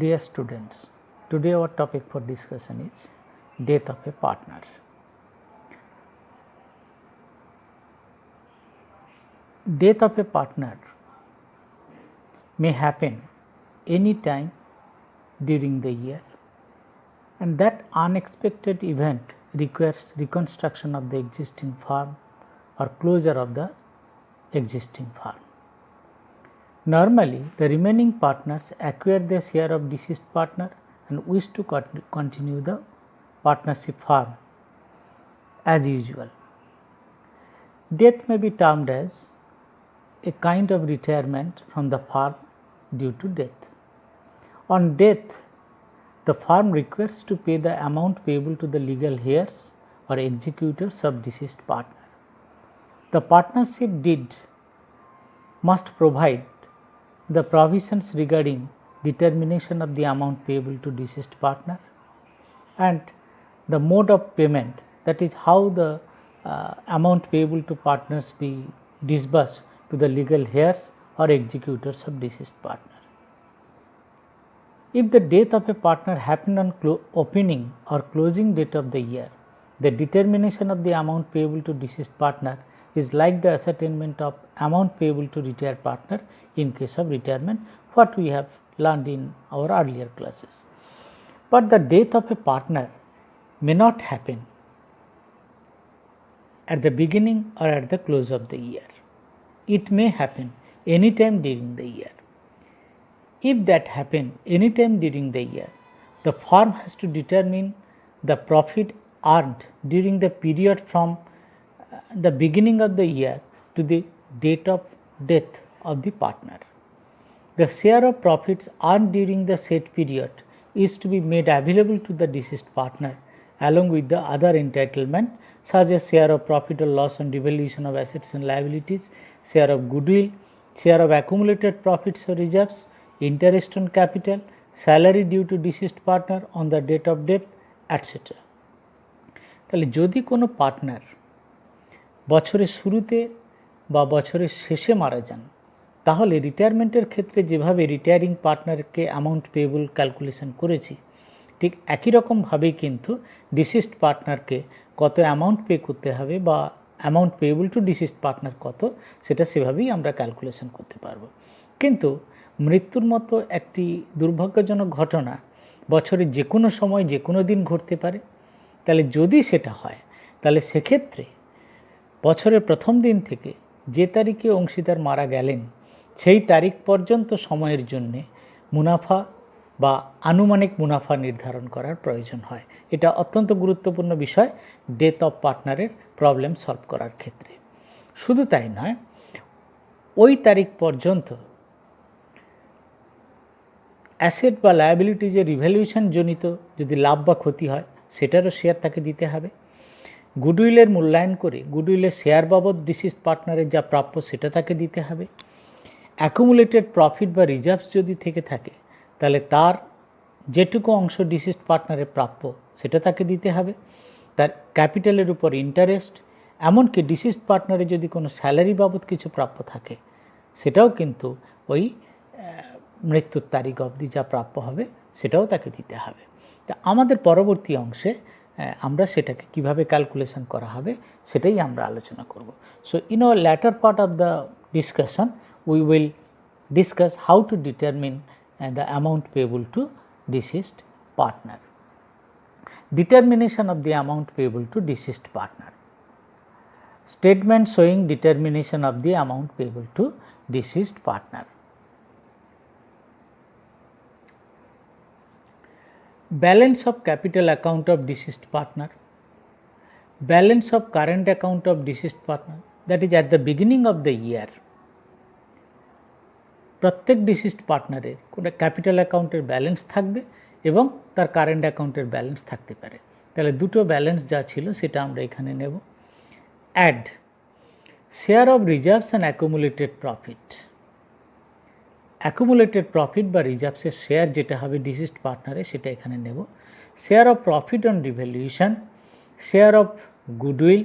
Dear students, today our topic for discussion is death of a partner. Death of a partner may happen any time during the year, and that unexpected event requires reconstruction of the existing farm or closure of the existing farm. Normally, the remaining partners acquire their share of deceased partner and wish to continue the partnership farm as usual. Death may be termed as a kind of retirement from the farm due to death. On death, the farm requires to pay the amount payable to the legal heirs or executors of deceased partner. The partnership deed must provide the provisions regarding determination of the amount payable to deceased partner and the mode of payment, that is how the amount payable to partners be disbursed to the legal heirs or executors of deceased partner. If the death of a partner happened on opening or closing date of the year, the determination of the amount payable to deceased partner is like the ascertainment of amount payable to retired partner in case of retirement, what we have learned in our earlier classes. But the death of a partner may not happen at the beginning or at the close of the year. It may happen any time during the year. If that happen any time during the year, the firm has to determine the profit earned during the period from the beginning of the year to the date of death of the partner. The share of profits earned during the said period is to be made available to the deceased partner along with the other entitlement such as share of profit or loss on devaluation of assets and liabilities, share of goodwill, share of accumulated profits or reserves, interest on capital, salary due to deceased partner on the date of death, etc. তাহলে যদি কোনো partner বছরের শুরুতে বা বছরের শেষে মারা যান, তাহলে রিটায়ারমেন্টের ক্ষেত্রে যেভাবে রিটায়ারিং পার্টনারকে অ্যামাউন্ট পেয়েবল ক্যালকুলেশন করেছি, ঠিক একই রকমভাবেই কিন্তু ডিসিস্ট পার্টনারকে কত অ্যামাউন্ট পে করতে হবে বা amount payable two deceased partner কত, সেটা সেভাবেই আমরা ক্যালকুলেশন করতে পারবো। কিন্তু মৃত্যুর মতো একটি দুর্ভাগ্যজনক ঘটনা বছরের যে কোনো সময় যে কোনো দিন ঘটতে পারে। তাহলে যদি সেটা হয়, তাহলে সেক্ষেত্রে বছরের প্রথম দিন থেকে যে তারিখে অংশীদার মারা গেলেন সেই তারিখ পর্যন্ত সময়ের জন্যে মুনাফা বা আনুমানিক মুনাফা নির্ধারণ করার প্রয়োজন হয়। এটা অত্যন্ত গুরুত্বপূর্ণ বিষয় ডেথ অফ পার্টনারের প্রবলেম সলভ করার ক্ষেত্রে। শুধু তাই নয়, ওই তারিখ পর্যন্ত অ্যাসেট বা লায়াবিলিটিজের রিভ্যালুয়েশন জনিত যদি লাভ বা ক্ষতি হয় সেটারও শেয়ার তাকে দিতে হবে। গুডউইলের মূল্যায়ন করে গুডউইলের শেয়ার বাবদ ডিসিস্ট পার্টনারের যা প্রাপ্য সেটা তাকে দিতে হবে। অ্যাকুমুলেটেড প্রফিট বা রিজার্ভস যদি থেকে থাকে তাহলে তার যেটুকু অংশ ডিসিস্ট পার্টনারের প্রাপ্য সেটা তাকে দিতে হবে। তার ক্যাপিটালের উপর ইন্টারেস্ট, এমনকি ডিসিস্ট পার্টনারের যদি কোনো স্যালারি বাবদ কিছু প্রাপ্য থাকে সেটাও কিন্তু ওই মৃত্যুর তারিখ অবধি যা প্রাপ্য হবে সেটাও তাকে দিতে হবে। তা আমাদের পরবর্তী অংশে আমরা সেটাকে কিভাবে ক্যালকুলেশন করা হবে সেটাই আমরা আলোচনা করব। So in our latter part of the discussion we will discuss how to determine the amount payable to deceased partner. Determination of the amount payable to deceased partner. Statement showing determination of the amount payable to deceased partner. Balance of capital account of deceased partner. Balance of current account of deceased partner, that is at the beginning of the year. প্রত্যেক deceased পার্টনারের কোনো capital অ্যাকাউন্টের balance থাকবে এবং তার current অ্যাকাউন্টের balance থাকতে পারে। তাহলে দুটো ব্যালেন্স যা ছিল সেটা আমরা এখানে নেব। Add share of reserves and accumulated profit. Accumulated profit বা রিজার্ভসের শেয়ার যেটা হবে ডিসিস্ট পার্টনারে সেটা এখানে নেব। Share of profit on revaluation, share of goodwill,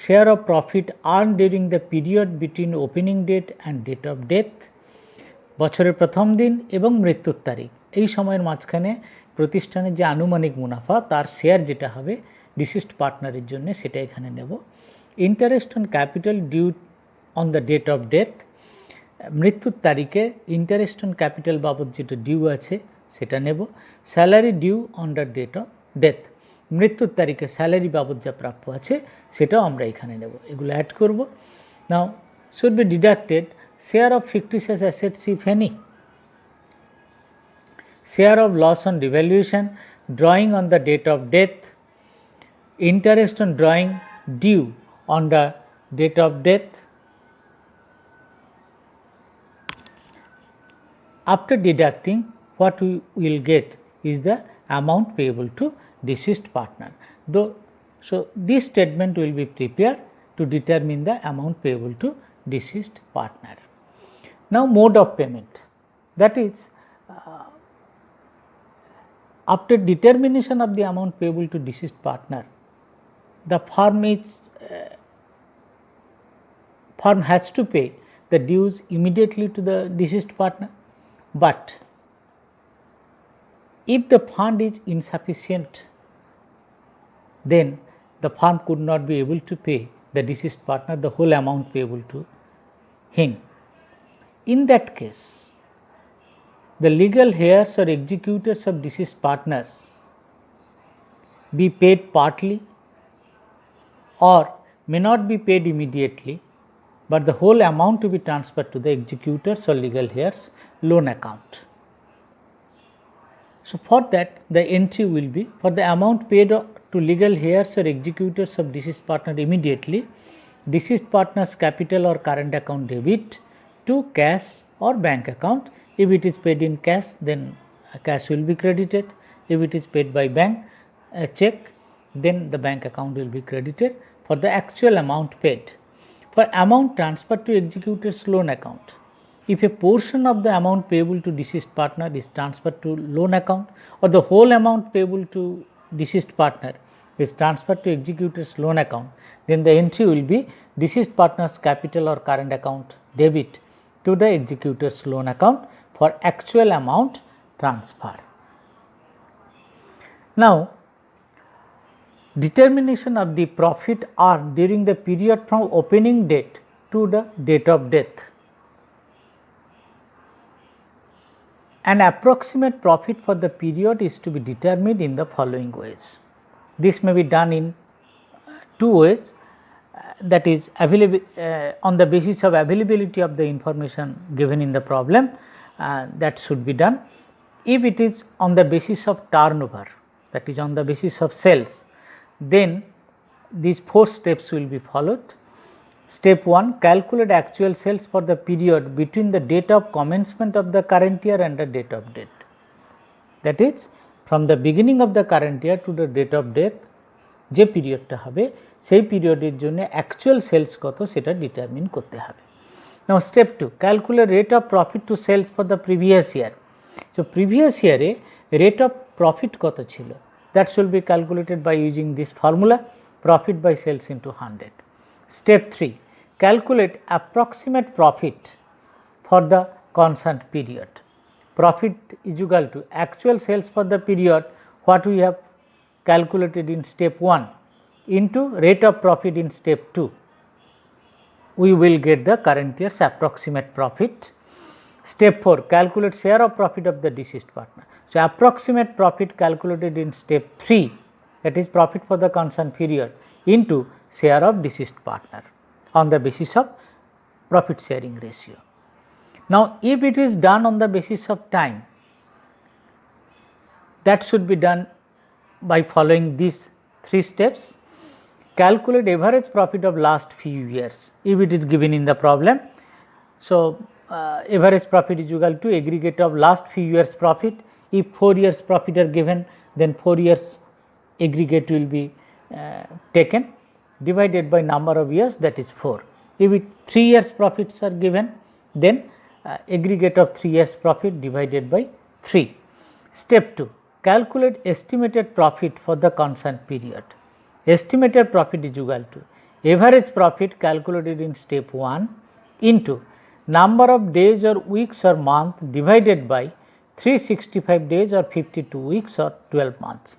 share of profit earn during the period between opening date and date of death, বছরের প্রথম দিন এবং মৃত্যুর তারিখ এই সময়ের মাঝখানে প্রতিষ্ঠানের যে আনুমানিক মুনাফা তার শেয়ার যেটা হবে ডিসিজড পার্টনারের জন্য সেটা এখানে নেব। Interest on capital due on the date of death, মৃত্যুর তারিখে ইন্টারেস্ট অন ক্যাপিটাল বাবদ যেটা ডিউ আছে সেটা নেব। Salary due on the date of death, মৃত্যুর তারিখে স্যালারি বাবদ যা প্রাপ্য আছে সেটাও আমরা এখানে নেব। এগুলো অ্যাড করব। Now should be deducted share of fictitious assets if any, share of loss on devaluation, drawing on the date of death, interest on drawing due on the date of death. After deducting, what we will get is the amount payable to deceased partner. So this statement will be prepared to determine the amount payable to deceased partner. Now mode of payment, that is after determination of the amount payable to deceased partner, the firm has to pay the dues immediately to the deceased partner. But if the fund is insufficient, then the firm could not be able to pay the deceased partner the whole amount payable to him. In that case, the legal heirs or executors of deceased partners be paid partly or may not be paid immediately, but the whole amount to be transferred to the executors or legal heirs loan account. So for that the entry will be for the amount paid to legal heirs or executors of deceased partner immediately, deceased partner's capital or current account debit to cash or bank account. If it is paid in cash, then cash will be credited. If it is paid by bank check, then the bank account will be credited for the actual amount paid. For amount transferred to executor's loan account, if a portion of the amount payable to deceased partner is transferred to loan account or the whole amount payable to deceased partner is transferred to executor's loan account, then the entry will be deceased partner's capital or current account debit to the executor's loan account for actual amount transfer. Now, determination of the profit earned during the period from opening date to the date of death. An approximate profit for the period is to be determined in the following ways. This may be done in two ways, that is available on the basis of availability of the information given in the problem. That should be done. If it is on the basis of turnover, that is on the basis of sales, then these 4 steps will be followed. Step 1, calculate actual sales for the period between the date of commencement of the current year and the date of death. That is from the beginning of the current year to the date of death যে পিরিয়ডটা হবে সেই পিরিয়ডের জন্য actual sales কত সেটা determine করতে হবে। Now step 2, calculate rate of profit to sales for the previous year. So previous ইয়ারে রেট অফ প্রফিট কত ছিল, that should be calculated by using this formula, profit by sales into 100. Step 3, calculate approximate profit for the concerned period. Profit is equal to actual sales for the period what we have calculated in step 1 into rate of profit in step 2. We will get the current year's approximate profit. Step 4, calculate share of profit of the deceased partner. So approximate profit calculated in step 3, that is profit for the concerned period, into share of deceased partner on the basis of profit sharing ratio. Now if it is done on the basis of time, that should be done by following these 3 steps. Calculate average profit of last few years if it is given in the problem. So average profit is equal to aggregate of last few years profit. If 4 years profit are given, then 4 years aggregate will be taken divided by number of years, that is 4. If 3 years profits are given, then aggregate of 3 years profit divided by 3. Step 2, calculate estimated profit for the concerned period. Estimated profit is equal to average profit calculated in step 1 into number of days or weeks or month divided by 365 days or 52 weeks or 12 months.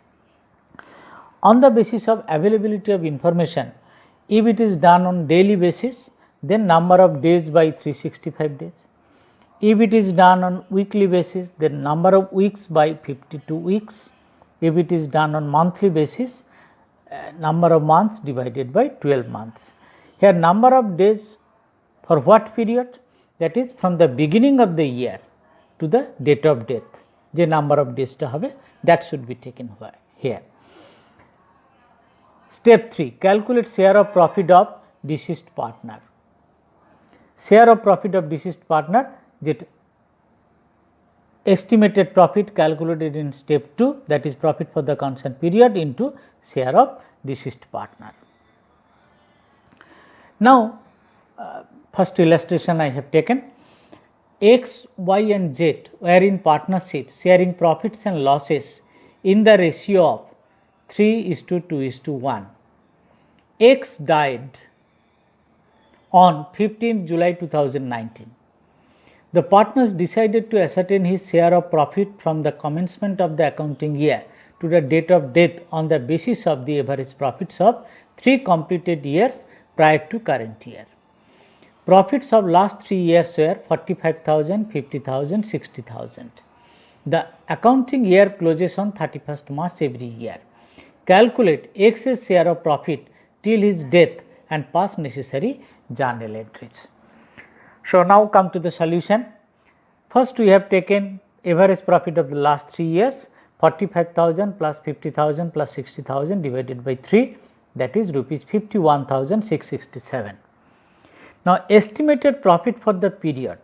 On the basis of availability of information, if it is done on daily basis, then number of days by 365 days. If it is done on weekly basis, then number of weeks by 52 weeks. If it is done on monthly basis, number of months divided by 12 months. Here number of days for what period? That is from the beginning of the year to the date of death. যে number of days টা হবে, that should be taken here. Step 3, calculate share of profit of deceased partner. Share of profit of deceased partner, যেটা estimated profit calculated in step 2, that is profit for the concerned period into share of deceased partner. Now, first illustration I have taken. X, Y and Z were in partnership sharing profits and losses in the ratio of 3:2:1. X died on 15th July 2019. The partners decided to ascertain his share of profit from the commencement of the accounting year to the date of death on the basis of the average profits of 3 completed years prior to current year. Profits of last 3 years were 45,000, 50,000, 60,000. The accounting year closes on 31st March every year. Calculate X's share of profit till his death and pass necessary journal entries. So, now come to the solution. First we have taken average profit of the last 3 years, 45,000 plus 50,000 plus 60,000 divided by 3, that is rupees 51,667. Now, estimated profit for the period,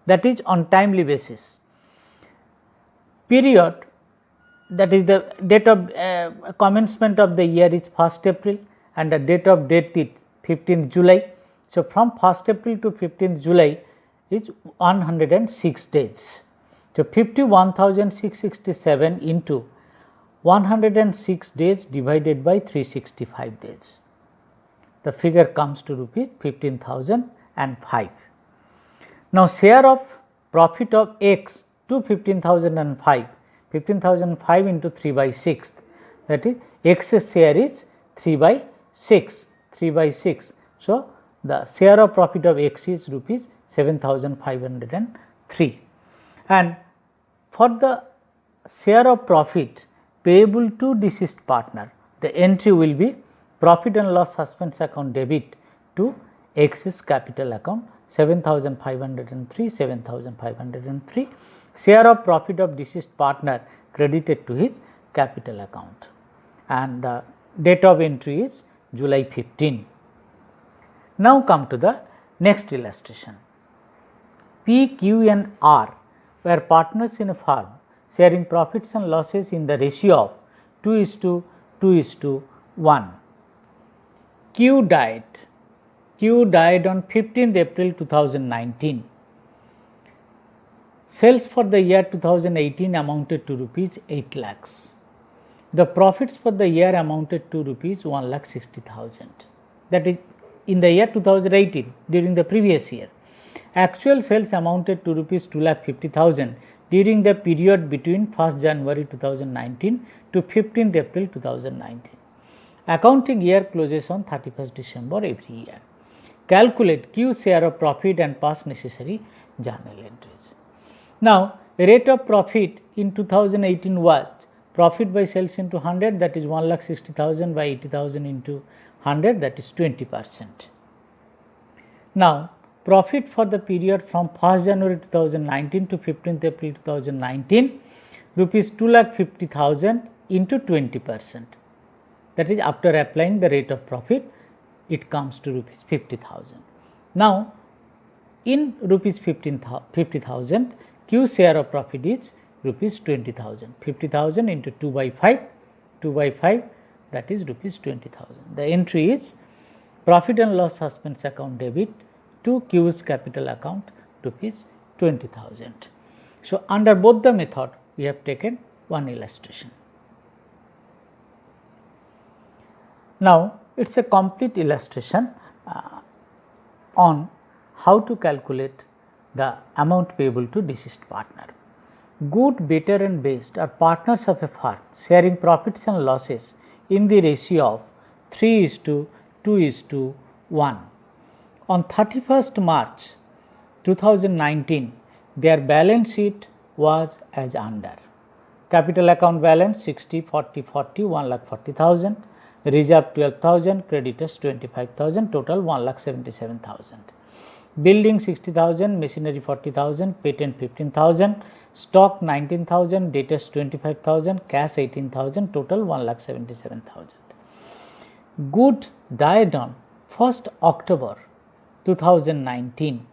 that is on timely basis. Period, that is the date of commencement of the year is 1st April and the date of death is 15th July. So, from 1st April to 15th July is 106 days. So, 51,667 into 106 days divided by 365 days. The figure comes to rupees 15,005. Now, share of profit of X to 15,005, 15,005 into 3 by 6, that is X's share is 3 by 6, 3 by 6. So, the share of profit of X is rupees 7,503, and for the share of profit payable to deceased partner, the entry will be profit and loss suspense account debit to X's capital account 7,503, 7,503, share of profit of deceased partner credited to his capital account, and the date of entry is July 15. Now, come to the next illustration. P, Q and R were partners in a firm sharing profits and losses in the ratio of 2:2:1. Q died on 15th April 2019. Sales for the year 2018 amounted to rupees 8 lakhs. The profits for the year amounted to rupees 1,60,000. That is in the year 2018, during the previous year. Actual sales amounted to rupees 2,50,000 during the period between 1st January 2019 to 15th April 2019. Accounting year closes on 31st December every year. Calculate Q share of profit and pass necessary journal entries. Now, rate of profit in 2018 was profit by sales into 100, that is 1,60,000 by 80,000 into 100, that is 20%. Now, profit for the period from 1st January 2019 to 15th April 2019, rupees 2,50,000 into 20%, that is after applying the rate of profit, it comes to rupees 50,000. Now, in rupees 50,000, Q share of profit is rupees 20,000, 50,000 into 2 by 5, 2 by 5, that is rupees 20,000. The entry is profit and loss suspense account debit to Q's capital account rupees 20,000. So, under both the method we have taken one illustration. Now, it is a complete illustration on how to calculate the amount payable to deceased partner. Good, better and best are partners of a firm sharing profits and losses in the ratio of 3:2:1. On 31st March 2019, their balance sheet was as under. Capital account balance 60, 40, 40, 1,40,000, reserve 12,000, creditors 25,000, total 1,77,000. Building 60,000, machinery 40,000, patent 15,000, stock 19,000, debtors 25,000, cash 18,000, total 1,77,000. Good died on 1st October 2019.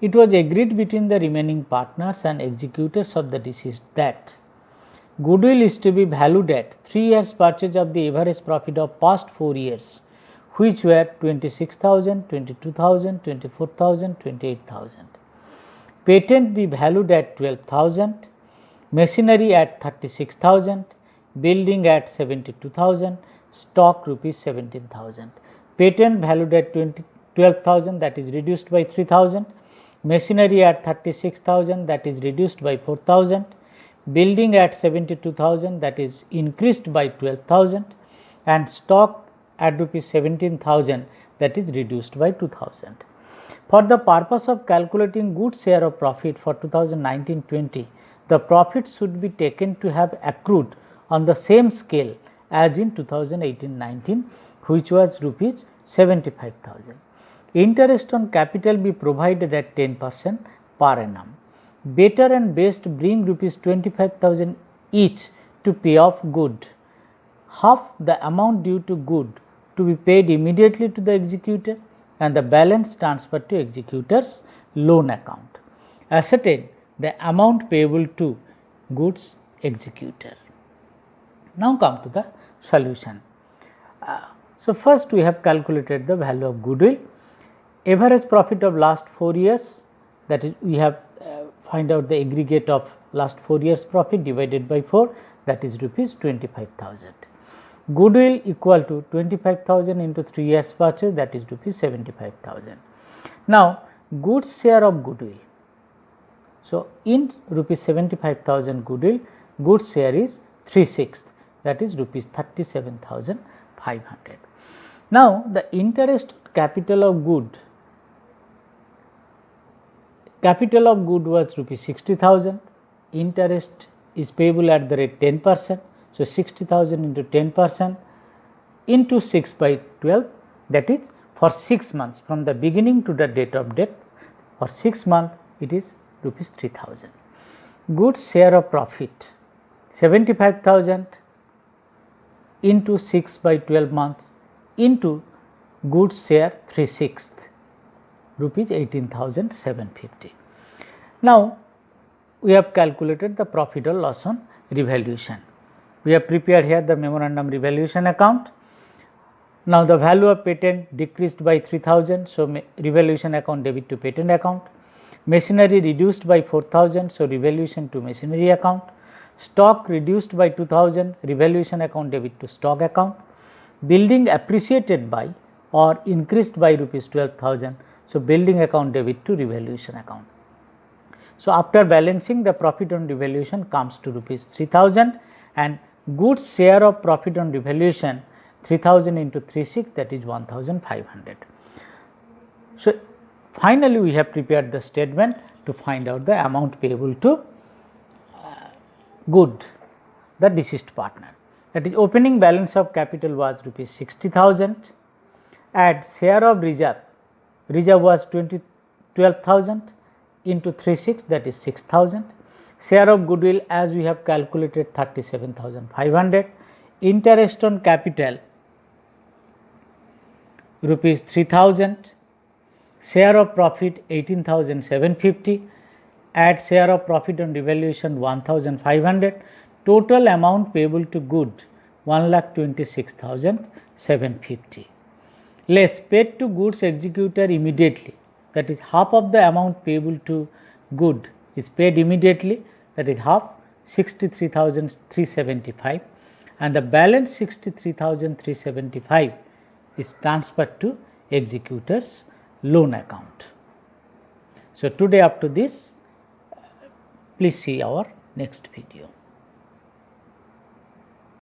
It was agreed between the remaining partners and executors of the deceased that goodwill is to be valued at 3 years purchase of the average profit of past 4 years, which were 26,000, 22,000, 24,000, 28,000. Patent be valued at 12,000, machinery at 36,000, building at 72,000, stock rupees 17,000. Patent valued at 12,000, that is reduced by 3,000, machinery at 36,000, that is reduced by 4,000, building at 72,000, that is increased by 12,000, and stock at rupees 17,000, that is reduced by 2,000. For the purpose of calculating good share of profit for 2019-20, the profit should be taken to have accrued on the same scale as in 2018-19, which was rupees 75,000. Interest on capital be provided at 10% per annum. Better and best bring rupees 25,000 each to pay off good. Half the amount due to good to be paid immediately to the executor and the balance transferred to executor's loan account. Ascertain the amount payable to goods executor. Now come to the solution. So first we have calculated the value of goodwill. Average profit of last 4 years, that is we have find out the aggregate of last 4 years profit divided by 4, that is rupees 25,000. Goodwill equal to 25,000 into 3 years purchase, that is rupees 75,000. Now goods share of goodwill. So in rupees 75,000 goodwill, goods share is 3/6, that is rupees 37,500. Now the interest capital of good was rupees 60,000, interest is payable at the rate 10%. So 60,000 into 10% into 6 by 12, that is for 6 months from the beginning to the date of death, for 6 months it is rupees 3,000. Goods share of profit 75,000 into 6 by 12 months into goods share 3/6, rupees 18,750. Now we have calculated the profit or loss on revaluation. We have prepared here the memorandum revaluation account. Now the value of patent decreased by 3,000, so revaluation account debit to patent account. Machinery reduced by 4,000, so revaluation to machinery account. Stock reduced by 2,000, revaluation account debit to stock account. Building appreciated by or increased by rupees 12,000, so building account debit to revaluation account. So after balancing, the profit on revaluation comes to rupees 3,000 and goods share of profit on revaluation 3,000 into 3/6, that is 1,500. So finally we have prepared the statement to find out the amount payable to good, the deceased partner. That is opening balance of capital was rupees 60,000, add share of reserve was 12,000 into 3/6, that is 6,000. Share of goodwill as we have calculated 37,500. Interest on capital rupees 3,000. Share of profit 18,750. Add share of profit on revaluation 1,500. Total amount payable to good 1,26,750. Less paid to goods executor immediately, that is half of the amount payable to good is paid immediately, that is half 63,375, and the balance 63,375 is transferred to executor's loan account. So today up to this, please see our next video.